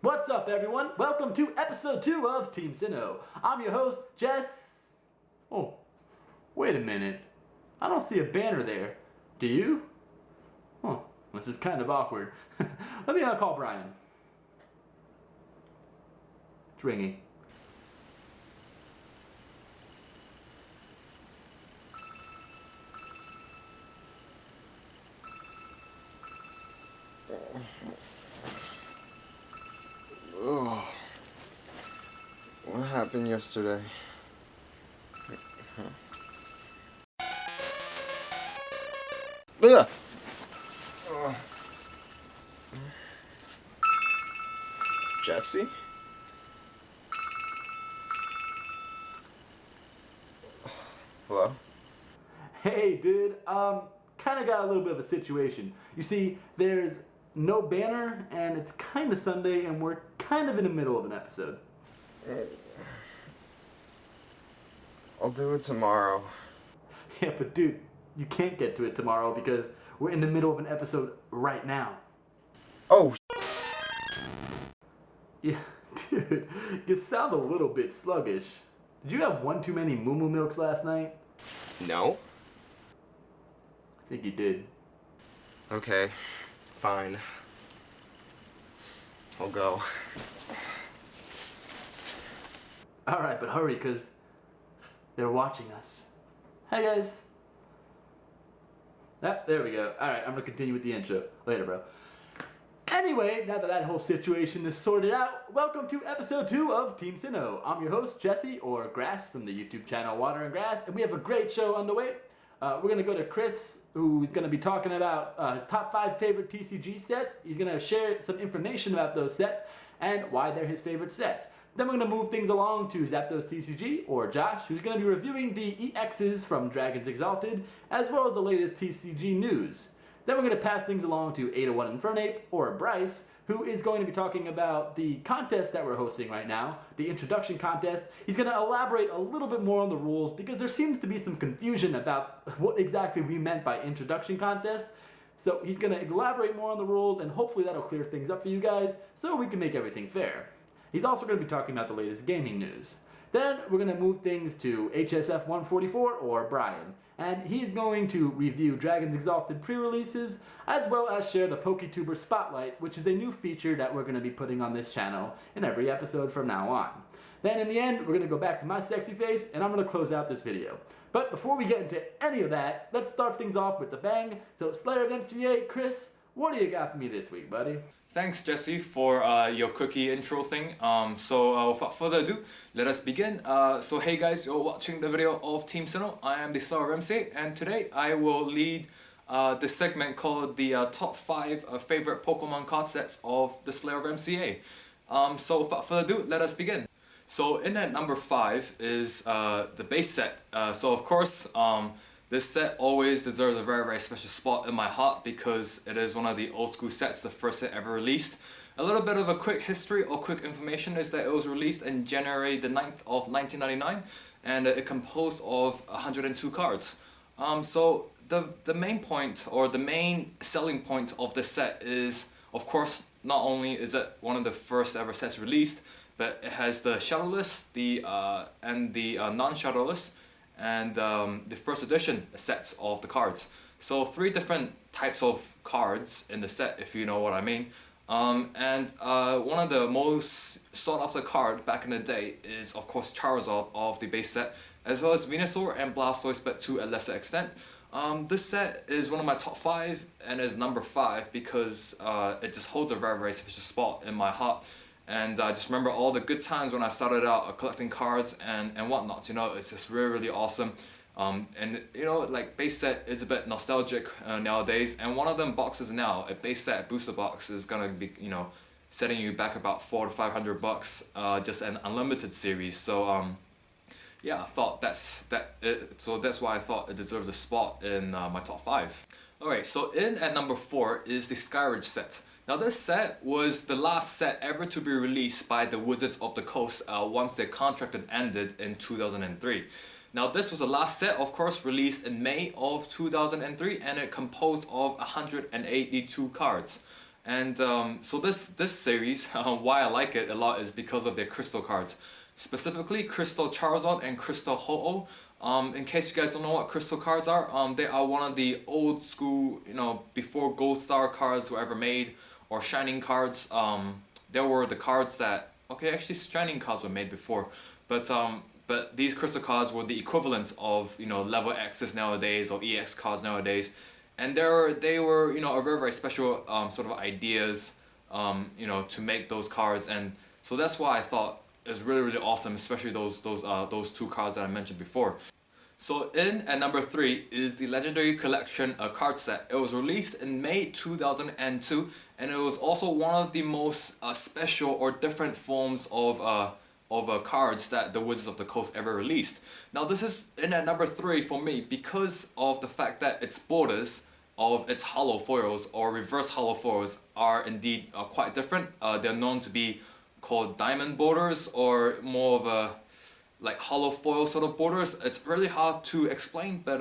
What's up, everyone? Welcome to episode 2 of TeamSinnoh. I'm your host, Jess. Oh, wait a minute. I don't see a banner there. Do you? Oh, this is kind of awkward. Let me call Brian. It's ringing. Oh, what happened yesterday? Ugh. Jesse? Hello? Hey, dude. Kind of got a little bit of a situation. You see, there's no banner, and it's kind of Sunday, and we're kind of in the middle of an episode. I'll do it tomorrow. Yeah, but dude, you can't get to it tomorrow because we're in the middle of an episode right now. Oh, Yeah, dude, you sound a little bit sluggish. Did you have one too many moo moo milks last night? no? I think you did. Okay, fine. I'll go. Alright, but hurry, because they're watching us. Hey, guys. Ah, there we go. Alright, I'm going to continue with the intro. Later, bro. Anyway, now that that whole situation is sorted out, welcome to episode 2 of TeamSinnoh. I'm your host, Jesse, or Grass, from the YouTube channel Water and Grass, and we have a great show underway. We're going to go to Chris, who's going to be talking about his top 5 favorite TCG sets. He's going to share some information about those sets and why they're his favorite sets. Then we're going to move things along to Zapdos TCG, or Josh, who's going to be reviewing the EXs from Dragons Exalted, as well as the latest TCG news. Then we're going to pass things along to 801 Infernape, or Bryce, who is going to be talking about the contest that we're hosting right now, the introduction contest. He's going to elaborate a little bit more on the rules because there seems to be some confusion about what exactly we meant by introduction contest. So he's going to elaborate more on the rules, and hopefully that'll clear things up for you guys so we can make everything fair. He's also going to be talking about the latest gaming news. Then we're going to move things to HSF 144, or Brian, and he's going to review Dragons Exalted pre-releases, as well as share the PokeTubing Spotlight, which is a new feature that we're going to be putting on this channel in every episode from now on. Then in the end, we're going to go back to my sexy face, and I'm going to close out this video. But before we get into any of that, let's start things off with the bang. So Slayer of MCA, Chris, what do you got for me this week, buddy? Thanks, Jesse, for your quickie intro thing. Without further ado, let us begin. So hey guys, you're watching the video of TeamSinnoh. I am the Slayer of MCA, and today I will lead this segment called the top 5 favorite Pokemon card sets of the Slayer of MCA. So without further ado, let us begin. So in at number 5 is the base set. So of course, this set always deserves a very, very special spot in my heart because it is one of the old school sets, the first set ever released. A little bit of a quick history or quick information is that it was released in January the 9th of 1999, and it composed of 102 cards. So the main point, or the main selling point of this set is, of course, not only is it one of the first ever sets released, but it has the shadowless, and the non-shadowless, and the first edition sets of the cards. So 3 different types of cards in the set, if you know what I mean. And one of the most sought after card back in the day is of course Charizard of the base set, as well as Venusaur and Blastoise, but to a lesser extent. This set is one of my top 5 and is number 5 because it just holds a very, very special spot in my heart. And I just remember all the good times when I started out collecting cards and whatnot. You know, it's just really, really awesome. And you know, like base set is a bit nostalgic nowadays. And one of them boxes now, a base set booster box, is gonna be, you know, setting you back about $400 to $500, just an unlimited series. So yeah, I thought that's why I thought it deserves a spot in my top 5. Alright, so in at number 4 is the Skyridge set. Now this set was the last set ever to be released by the Wizards of the Coast once their contract had ended in 2003. Now this was the last set, of course, released in May of 2003, and it composed of 182 cards. And so this series, why I like it a lot is because of their crystal cards. Specifically Crystal Charizard and Crystal Ho-Oh. In case you guys don't know what crystal cards are, they are one of the old school, you know, before Gold Star cards were ever made, or Shining cards. There were the cards that, okay, actually Shining cards were made before, but these crystal cards were the equivalent of, you know, level X's nowadays or EX cards nowadays, and they were, you know, a very very special sort of ideas, you know, to make those cards, and so that's why I thought it's really really awesome, especially those two cards that I mentioned before. So in at number 3 is the Legendary Collection card set. It was released in May 2002, and it was also one of the most special or different forms of cards that the Wizards of the Coast ever released. Now this is in at number 3 for me because of the fact that its borders of its hollow foils or reverse hollow foils are indeed quite different. They're known to be called diamond borders, or more of a like hollow foil sort of borders. It's really hard to explain, but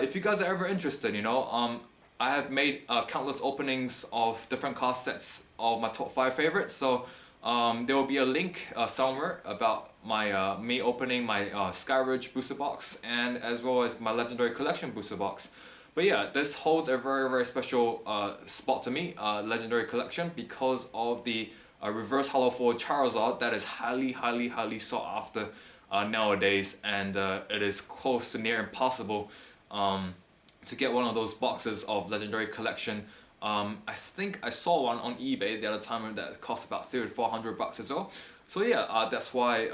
if you guys are ever interested, you know, I have made countless openings of different card sets of my top 5 favorites, so there will be a link somewhere about my me opening my Skyridge booster box, and as well as my Legendary Collection booster box. But yeah, this holds a very very special spot to me, Legendary Collection, because of the reverse hollow foil Charizard that is highly sought after nowadays, and it is close to near impossible to get one of those boxes of Legendary Collection. I think I saw one on eBay the other time that cost about $300 to $400 as well. So yeah, that's why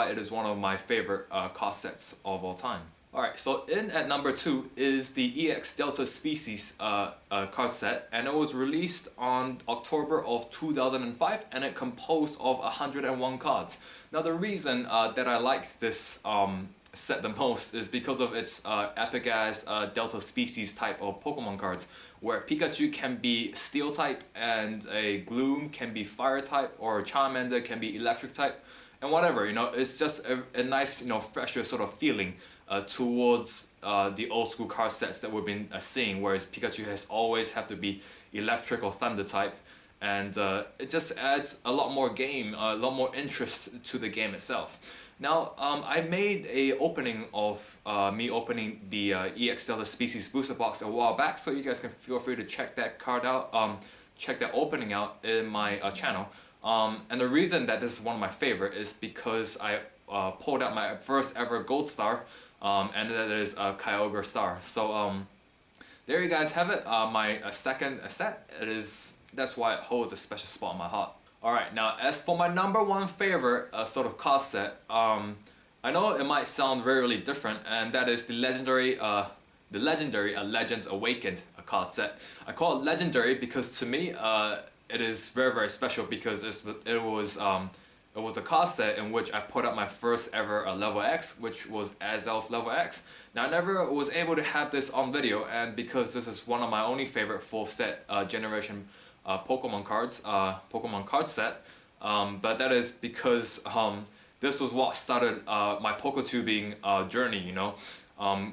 it is one of my favorite card sets of all time. Alright, so in at number 2 is the EX Delta Species card set, and it was released on October of 2005, and it composed of 101 cards. Now the reason that I like this set the most is because of its epic ass Delta Species type of Pokemon cards, where Pikachu can be Steel type, and a Gloom can be Fire type, or Charmander can be Electric type, and whatever, you know, it's just a nice, you know, fresher sort of feeling towards the old school card sets that we've been seeing, whereas Pikachu has always have to be Electric or Thunder type, and it just adds a lot more game, a lot more interest to the game itself. Now I made a opening of me opening the EX Delta Species booster box a while back, so you guys can feel free to check that card out, check that opening out in my channel. And the reason that this is one of my favorite is because I pulled out my first ever Gold Star, and that is Kyogre Star. So there you guys have it, my second set. That's why it holds a special spot in my heart. Alright, now as for my number 1 favorite sort of card set, I know it might sound very really different, and that is the legendary Legends Awakened card set. I call it legendary because to me it is very very special, because it was a card set in which I put up my first ever level X, which was Azelf level X. Now I never was able to have this on video, and because this is one of my only favorite 4th set generation Pokemon card set, but that is because this was what started my PokeTubing journey, you know.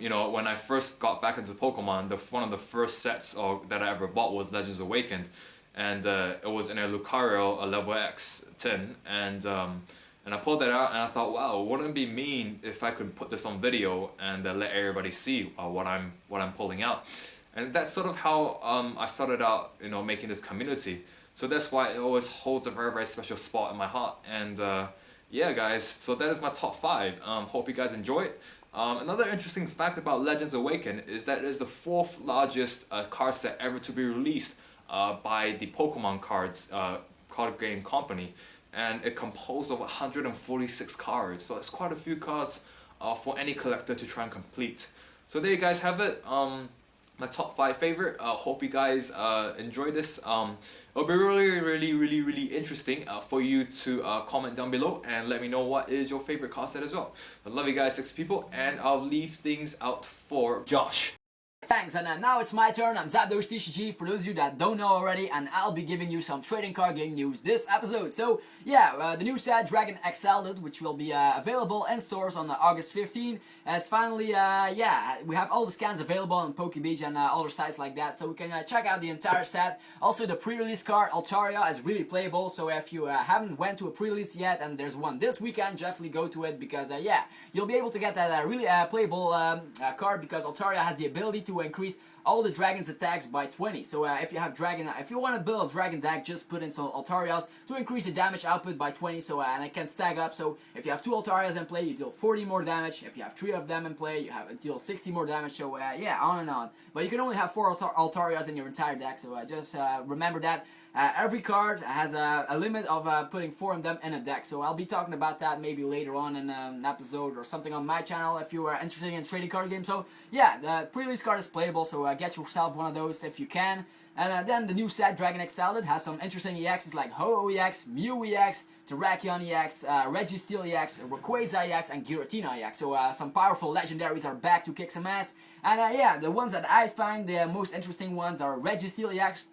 You know, when I first got back into Pokemon, one of the first sets that I ever bought was Legends Awakened, and it was in a Lucario level X tin, and I pulled that out and I thought, wow, wouldn't it be mean if I could put this on video and let everybody see what I'm pulling out. And that's sort of how I started out, you know, making this community. So that's why it always holds a very very special spot in my heart. And yeah guys, so that is my top 5. Hope you guys enjoy it. Another interesting fact about Legends Awakened is that it is the 4th largest card set ever to be released by the Pokemon card game company, and it composed of 146 cards, so it's quite a few cards for any collector to try and complete. So there you guys have it, my top 5 favorite. Hope you guys enjoy this. It'll be really interesting for you to comment down below and let me know what is your favorite card set as well. I love you guys 6 people, and I'll leave things out for Josh. Thanks, and now it's my turn. I'm Zapdos TCG, for those of you that don't know already, and I'll be giving you some trading card game news this episode. So, yeah, the new set Dragon XL, which will be available in stores on August 15, it's finally, yeah, we have all the scans available on PokeBeach and other sites like that, so we can check out the entire set. Also, the pre-release card, Altaria, is really playable, so if you haven't went to a pre-release yet, and there's one this weekend, definitely go to it, because, yeah, you'll be able to get that really playable card, because Altaria has the ability to increase all the dragon's attacks by 20. So if you have dragon, if you want to build a dragon deck, just put in some Altarias to increase the damage output by 20. So and it can stack up. So if you have 2 Altarias in play, you deal 40 more damage. If you have 3 of them in play, you deal 60 more damage. So yeah, on and on. But you can only have 4 Altarias in your entire deck. So just remember that. Every card has a limit of putting 4 of them in a deck, so I'll be talking about that maybe later on in an episode or something on my channel if you are interested in trading card games. So yeah, the pre-release card is playable, so get yourself one of those if you can. And then the new set Dragon XL has some interesting EXs like Ho-Oh EX, Mew EX, Terrakion EX, Registeel EX, Rayquaza EX, and Giratina EX. So some powerful legendaries are back to kick some ass. And yeah, the ones that I find the most interesting ones are Registeel EX,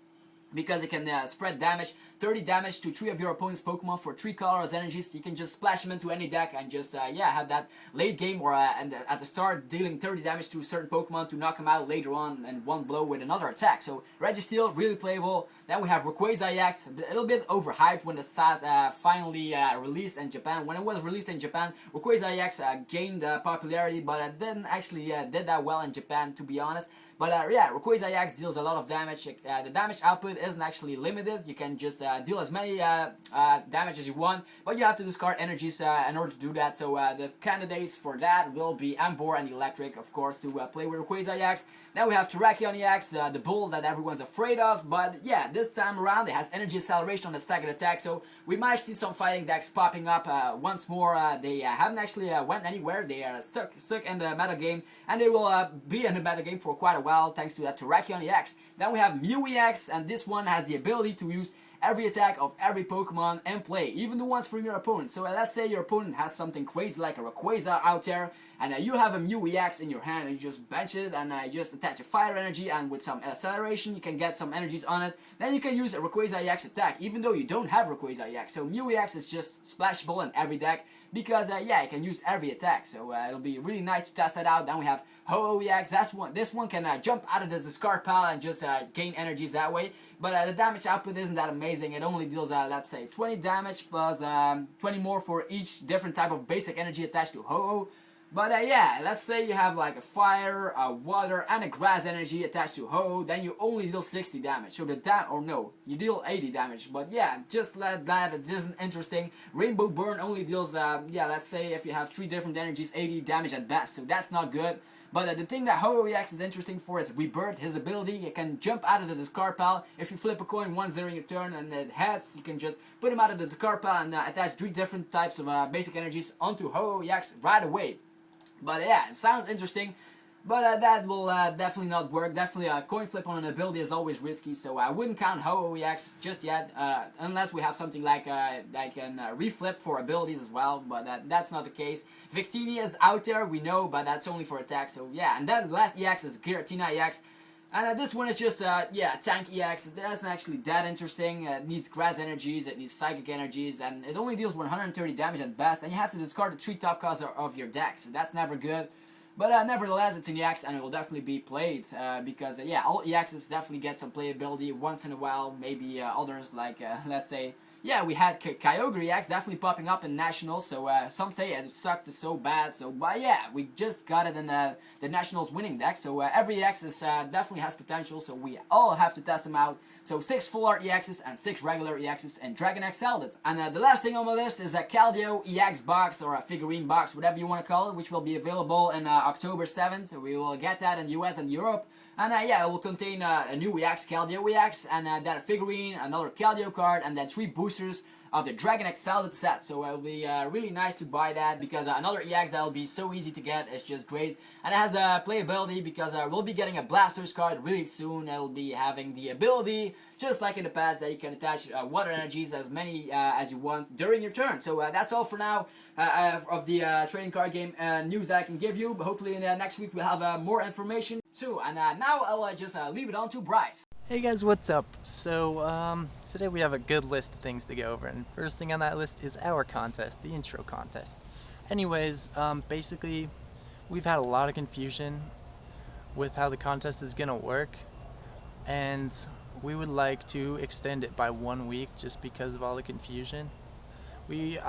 because it can spread damage, 30 damage to 3 of your opponent's Pokemon for 3 colorless energies. You can just splash them into any deck and just, yeah, have that late game or at the start dealing 30 damage to a certain Pokemon to knock them out later on in one blow with another attack. So Registeel, really playable. Then we have Rayquaza EX, a little bit overhyped when the set finally released in Japan. When it was released in Japan, Rayquaza EX gained popularity, but it didn't actually did that well in Japan, to be honest. But yeah, Rayquaza EX deals a lot of damage. The damage output isn't actually limited. You can just deal as many damage as you want, but you have to discard energies in order to do that. So the candidates for that will be Ambor and Electric, of course, to play with Rayquaza EX. Then we have Terrakion EX, the bull that everyone's afraid of, but yeah, this time around it has energy acceleration on the second attack, so we might see some fighting decks popping up once more. They haven't actually went anywhere. They are stuck in the meta game, and they will be in the meta game for quite a while thanks to that Terrakion EX. Then we have Mew EX, and this one has the ability to use every attack of every Pokemon in play, even the ones from your opponent. So let's say your opponent has something crazy like a Rayquaza out there, and you have a Mew EX in your hand, and you just bench it, and you just attach a fire energy, and with some acceleration you can get some energies on it. Then you can use a Rayquaza EX attack, even though you don't have Rayquaza EX. So Mew EX is just splashable in every deck, because yeah, you can use every attack. So it'll be really nice to test that out. Then we have Ho-Oh EX. This one can jump out of the discard pile and just gain energies that way. But the damage output isn't that amazing. It only deals, let's say, 20 damage plus 20 more for each different type of basic energy attached to Ho-Oh. But yeah, let's say you have like a fire, a water, and a grass energy attached to Ho-Oh, then you only deal 60 damage. So or no, you deal 80 damage. But yeah, just let that, it isn't interesting. Rainbow Burn only deals, yeah, let's say if you have 3 different energies, 80 damage at best. So that's not good. But the thing that Ho-Oh EX is interesting for is Rebirth, his ability. It can jump out of the discard pile. If you flip a coin once during your turn and it heads, you can just put him out of the discard pile and attach 3 different types of basic energies onto Ho-Oh EX right away. But yeah, it sounds interesting, but that will definitely not work. Definitely a coin flip on an ability is always risky, so I wouldn't count Ho-Oh EX just yet, unless we have something like that can reflip for abilities as well, but that's not the case. Victini is out there, we know, but that's only for attack, so yeah. And then the last EX is Giratina EX. And this one is just, yeah, Tank EX. That's not actually that interesting. It needs grass energies, it needs psychic energies, and it only deals 130 damage at best, and you have to discard the 3 top cards of your deck, so that's never good. But nevertheless, it's an EX, and it will definitely be played, because, yeah, all EXs definitely get some playability once in a while. Maybe others, like, let's say, yeah, we had Kyogre EX definitely popping up in Nationals, so some say it sucked so bad, so, but yeah, we just got it in the Nationals winning deck, so every EX is, definitely has potential, so we all have to test them out. So 6 full art EXs and 6 regular EXs and Dragon XL. And the last thing on my list is a Keldeo EX box, or a figurine box, whatever you want to call it, which will be available in October 7th. So we will get that in US and Europe. And yeah, it will contain a new EX, Keldeo EX, and then a figurine, another Keldeo card, and then 3 boosters of the Dragon XL set. So it will be really nice to buy that, because another EX that will be so easy to get. It's just great. And it has the playability, because we'll be getting a Blastoise card really soon. It will be having the ability, just like in the past, that you can attach water energies as many as you want during your turn. So that's all for now of the trading card game news that I can give you. But hopefully in next week we'll have more information. So, and now I'll just leave it on to Bryce. Hey guys, what's up? So, today we have a good list of things to go over, and first thing on that list is our contest, the intro contest. Anyways, basically, we've had a lot of confusion with how the contest is gonna work, and we would like to extend it by 1 week just because of all the confusion. We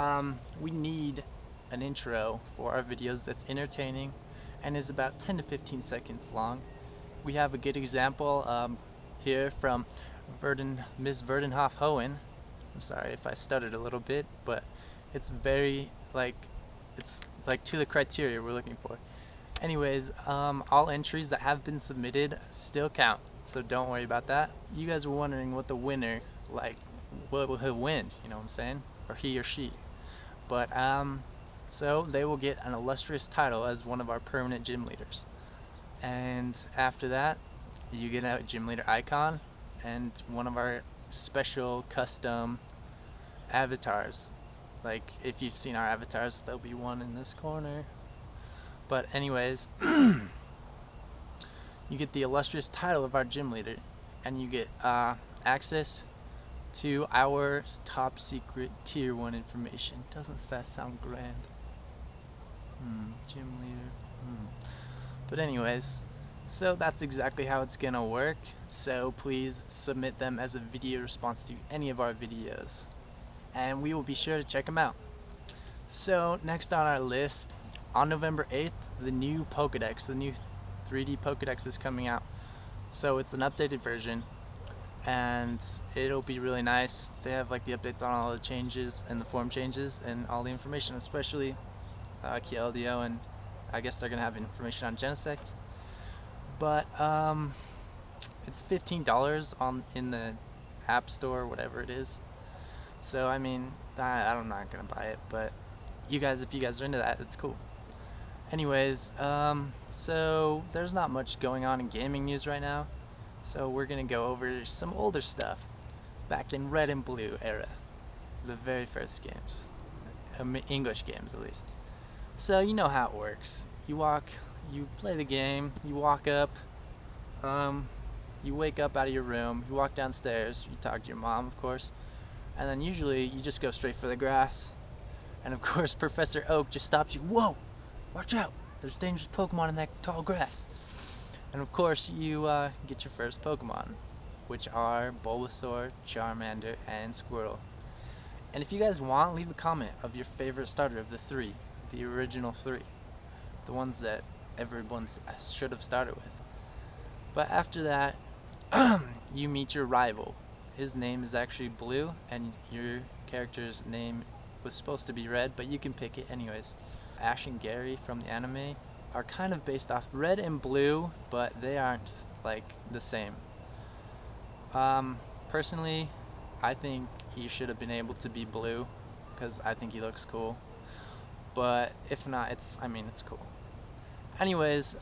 need an intro for our videos that's entertaining and is about 10 to 15 seconds long. We have a good example here from Miss Verdenhoff Hohen. I'm sorry if I stuttered a little bit, but it's very it's to the criteria we're looking for. Anyways, all entries that have been submitted still count, so don't worry about that. You guys were wondering what the winner, what will he win, you know what I'm saying, or he or she. But so they will get an illustrious title as one of our permanent gym leaders, and after that you get a gym leader icon and one of our special custom avatars. Like, if you've seen our avatars, there'll be one in this corner. But anyways, you get the illustrious title of our gym leader, and you get access to our top secret tier 1 information. Doesn't that sound grand? Gym leader. But anyways, so that's exactly how it's gonna work. So please submit them as a video response to any of our videos, and we will be sure to check them out. So next on our list, on November 8th, the new Pokedex, the new 3D Pokedex is coming out. So it's an updated version, and it'll be really nice. They have like the updates on all the changes and the form changes and all the information, especially Keldeo, and I guess they're gonna have information on Genesect. But it's $15 in the App Store, whatever it is. So I mean, I'm not gonna buy it, but if you guys are into that, it's cool. Anyways, so there's not much going on in gaming news right now, so we're gonna go over some older stuff back in Red and Blue era, the very first games, English games at least. So you know how it works. You play the game, you walk up, you wake up out of your room, you walk downstairs, you talk to your mom, of course, and then usually you just go straight for the grass. And of course, Professor Oak just stops you. Whoa! Watch out! There's dangerous Pokemon in that tall grass. And of course, you get your first Pokemon, which are Bulbasaur, Charmander, and Squirtle. And if you guys want, leave a comment of your favorite starter of the original 3. The ones that everyone should have started with. But after that, you meet your rival. His name is actually Blue, and your character's name was supposed to be Red, but you can pick it anyways. Ash and Gary from the anime are kind of based off Red and Blue, but they aren't like the same. Personally, I think he should have been able to be Blue, because I think he looks cool. But if not, it's cool. Anyways,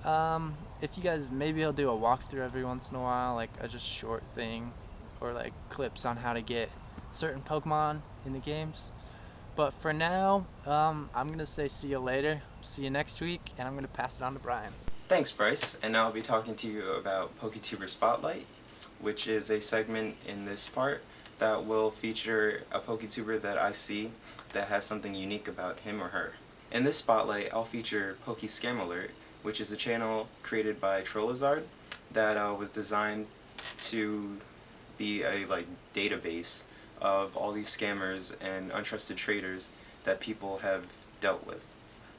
if you guys, maybe I'll do a walkthrough every once in a while, like a just short thing, or like clips on how to get certain Pokemon in the games. But for now, I'm gonna say see you later, see you next week, and I'm gonna pass it on to Brian. Thanks, Bryce, and now I'll be talking to you about PokeTuber Spotlight, which is a segment in this part that will feature a PokeTuber that I see that has something unique about him or her. In this spotlight, I'll feature PokeScam Alert, which is a channel created by Trollizard that was designed to be a database of all these scammers and untrusted traders that people have dealt with.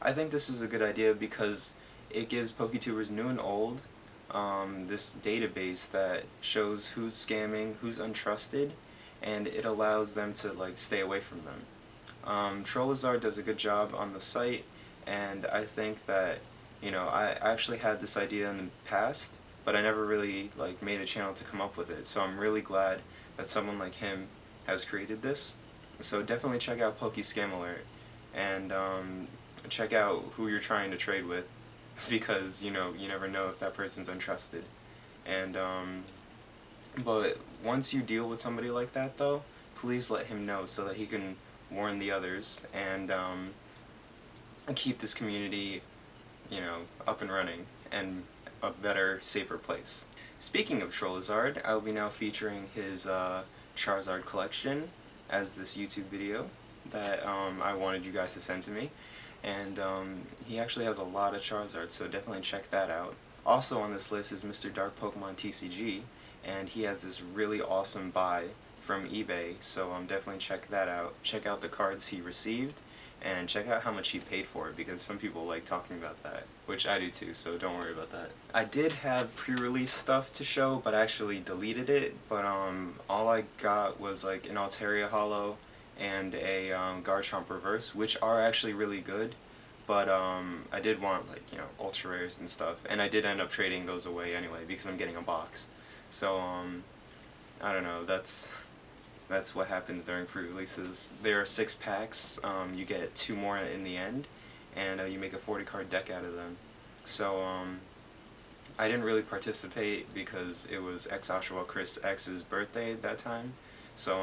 I think this is a good idea because it gives PokeTubers new and old this database that shows who's scamming, who's untrusted, and it allows them to stay away from them. Trollizard does a good job on the site, and I think that, you know, I actually had this idea in the past, but I never really made a channel to come up with it. So I'm really glad that someone like him has created this. So definitely check out PokeScam Alert, and check out who you're trying to trade with, because you never know if that person's untrusted. And but once you deal with somebody like that, though, please let him know so that he can warn the others and keep this community, up and running, and a better, safer place. Speaking of Trollizard, I'll be now featuring his Charizard collection as this YouTube video that I wanted you guys to send to me. And he actually has a lot of Charizard, so definitely check that out. Also on this list is Mr. Dark Pokemon TCG, and he has this really awesome buy from eBay, so definitely check that out. Check out the cards he received, and check out how much he paid for it, because some people like talking about that, which I do too, so don't worry about that. I did have pre-release stuff to show, but I actually deleted it, but all I got was like an Altaria Holo and a Garchomp Reverse, which are actually really good, but I did want, like, you know, ultra rares and stuff, and I did end up trading those away anyway because I'm getting a box. So I don't know, that's what happens during pre-releases. There are 6 packs, you get 2 more in the end, and you make a 40 card deck out of them. So I didn't really participate because it was Oshawa Chris X's birthday at that time, so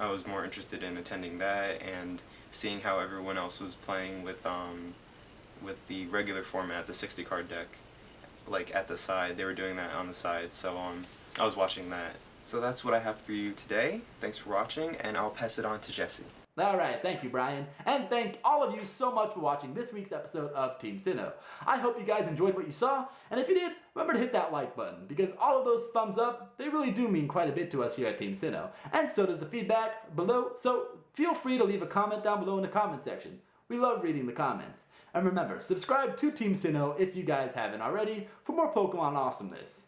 I was more interested in attending that and seeing how everyone else was playing with the regular format, the 60 card deck, like at the side. They were doing that on the side, so I was watching that. So that's what I have for you today. Thanks for watching, and I'll pass it on to Jesse. Alright, thank you, Brian. And thank all of you so much for watching this week's episode of TeamSinnoh. I hope you guys enjoyed what you saw, and if you did, remember to hit that like button, because all of those thumbs up, they really do mean quite a bit to us here at TeamSinnoh, and so does the feedback below, so feel free to leave a comment down below in the comment section. We love reading the comments. And remember, subscribe to TeamSinnoh if you guys haven't already for more Pokemon awesomeness.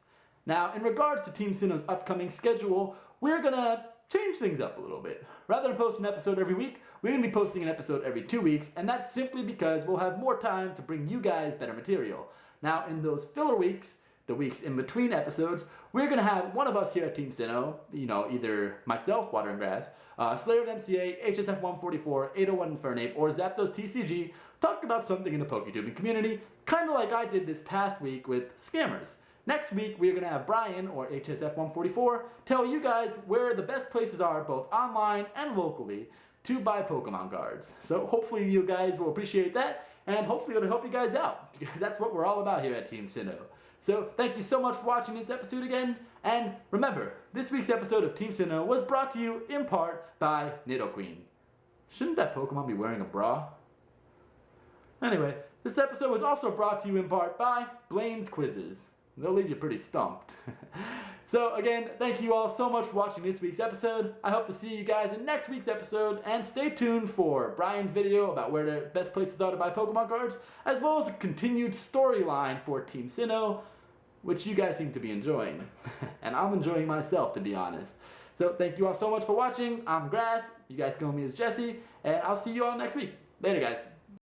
Now, in regards to TeamSinnoh's upcoming schedule, we're gonna change things up a little bit. Rather than post an episode every week, we're going to be posting an episode every 2 weeks, and that's simply because we'll have more time to bring you guys better material. Now, in those filler weeks, the weeks in between episodes, we're going to have one of us here at TeamSinnoh, you know, either myself, Water and Grass, slayerofmca, HSF144, 801 Infernape, or Zapdos TCG, talk about something in the PokeTubing community, kind of like I did this past week with Scammers. Next week, we're going to have Brian, or HSF144, tell you guys where the best places are, both online and locally, to buy Pokemon cards. So hopefully you guys will appreciate that, and hopefully it'll help you guys out, because that's what we're all about here at TeamSinnoh. So thank you so much for watching this episode again, and remember, this week's episode of TeamSinnoh was brought to you in part by Nidoqueen. Shouldn't that Pokemon be wearing a bra? Anyway, this episode was also brought to you in part by Blaine's Quizzes. They'll leave you pretty stumped. So again, thank you all so much for watching this week's episode. I hope to see you guys in next week's episode, and stay tuned for Brian's video about where the best places are to buy Pokemon cards, as well as a continued storyline for TeamSinnoh, which you guys seem to be enjoying. And I'm enjoying myself, to be honest. So thank you all so much for watching. I'm Grass, you guys can know me as Jesse, and I'll see you all next week. Later, guys.